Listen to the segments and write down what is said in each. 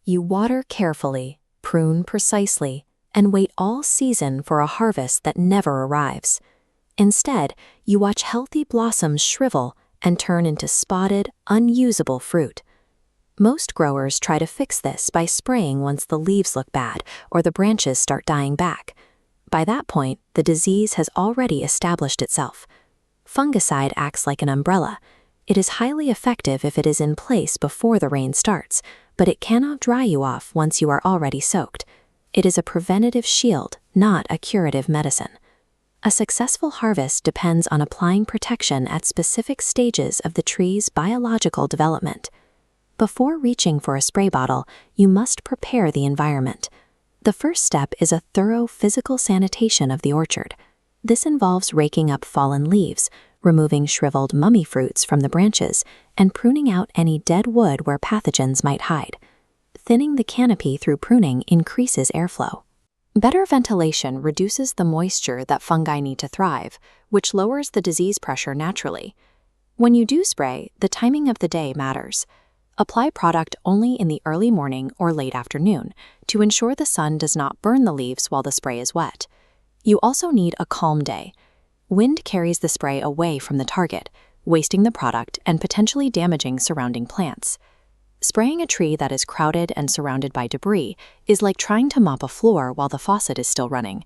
You water carefully, prune precisely, and wait all season for a harvest that never arrives. Instead, you watch healthy blossoms shrivel and turn into spotted, unusable fruit. Most growers try to fix this by spraying once the leaves look bad or the branches start dying back. By that point, the disease has already established itself. Fungicide acts like an umbrella. It is highly effective if it is in place before the rain starts, but it cannot dry you off once you are already soaked. It is a preventative shield, not a curative medicine. A successful harvest depends on applying protection at specific stages of the tree's biological development. Before reaching for a spray bottle, you must prepare the environment. The first step is a thorough physical sanitation of the orchard. This involves raking up fallen leaves, removing shriveled mummy fruits from the branches, and pruning out any dead wood where pathogens might hide. Thinning the canopy through pruning increases airflow. Better ventilation reduces the moisture that fungi need to thrive, which lowers the disease pressure naturally. When you do spray, the timing of the day matters. Apply product only in the early morning or late afternoon to ensure the sun does not burn the leaves while the spray is wet. You also need a calm day. Wind carries the spray away from the target, wasting the product and potentially damaging surrounding plants. Spraying a tree that is crowded and surrounded by debris is like trying to mop a floor while the faucet is still running.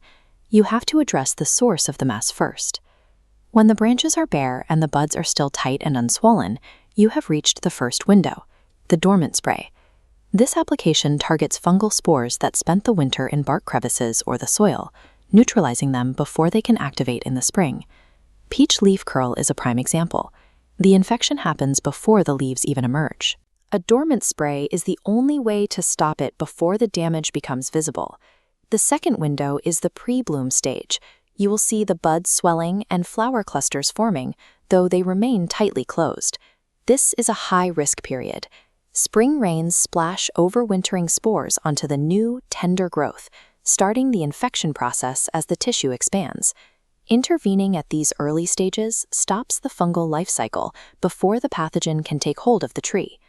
You have to address the source of the mess first. When the branches are bare and the buds are still tight and unswollen, you have reached the first window, the dormant spray. This application targets fungal spores that spent the winter in bark crevices or the soil, neutralizing them before they can activate in the spring. Peach leaf curl is a prime example. The infection happens before the leaves even emerge. A dormant spray is the only way to stop it before the damage becomes visible. The second window is the pre-bloom stage. You will see the buds swelling and flower clusters forming, though they remain tightly closed. This is a high-risk period. Spring rains splash overwintering spores onto the new, tender growth, starting the infection process as the tissue expands. Intervening at these early stages stops the fungal life cycle before the pathogen can take hold of the tree.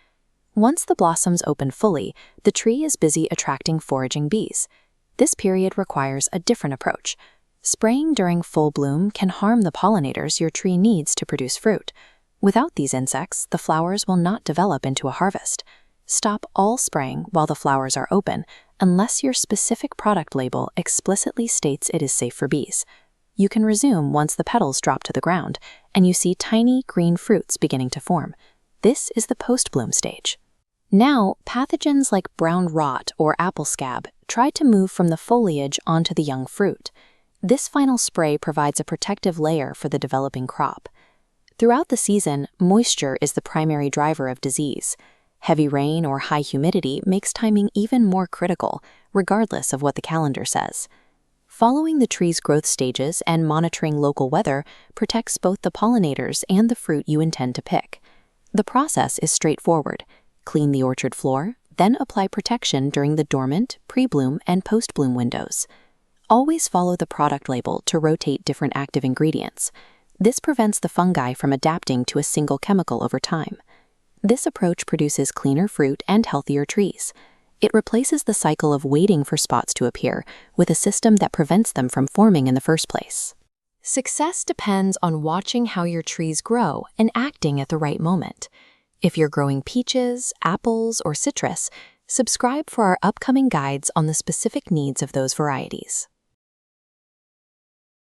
Once the blossoms open fully, the tree is busy attracting foraging bees. This period requires a different approach. Spraying during full bloom can harm the pollinators your tree needs to produce fruit. Without these insects, the flowers will not develop into a harvest. Stop all spraying while the flowers are open, unless your specific product label explicitly states it is safe for bees. You can resume once the petals drop to the ground and you see tiny green fruits beginning to form. This is the post-bloom stage. Now, pathogens like brown rot or apple scab try to move from the foliage onto the young fruit. This final spray provides a protective layer for the developing crop. Throughout the season, moisture is the primary driver of disease. Heavy rain or high humidity makes timing even more critical, regardless of what the calendar says. Following the tree's growth stages and monitoring local weather protects both the pollinators and the fruit you intend to pick. The process is straightforward. Clean the orchard floor, then apply protection during the dormant, pre-bloom, and post-bloom windows. Always follow the product label to rotate different active ingredients. This prevents the fungi from adapting to a single chemical over time. This approach produces cleaner fruit and healthier trees. It replaces the cycle of waiting for spots to appear with a system that prevents them from forming in the first place. Success depends on watching how your trees grow and acting at the right moment. If you're growing peaches, apples, or citrus, subscribe for our upcoming guides on the specific needs of those varieties.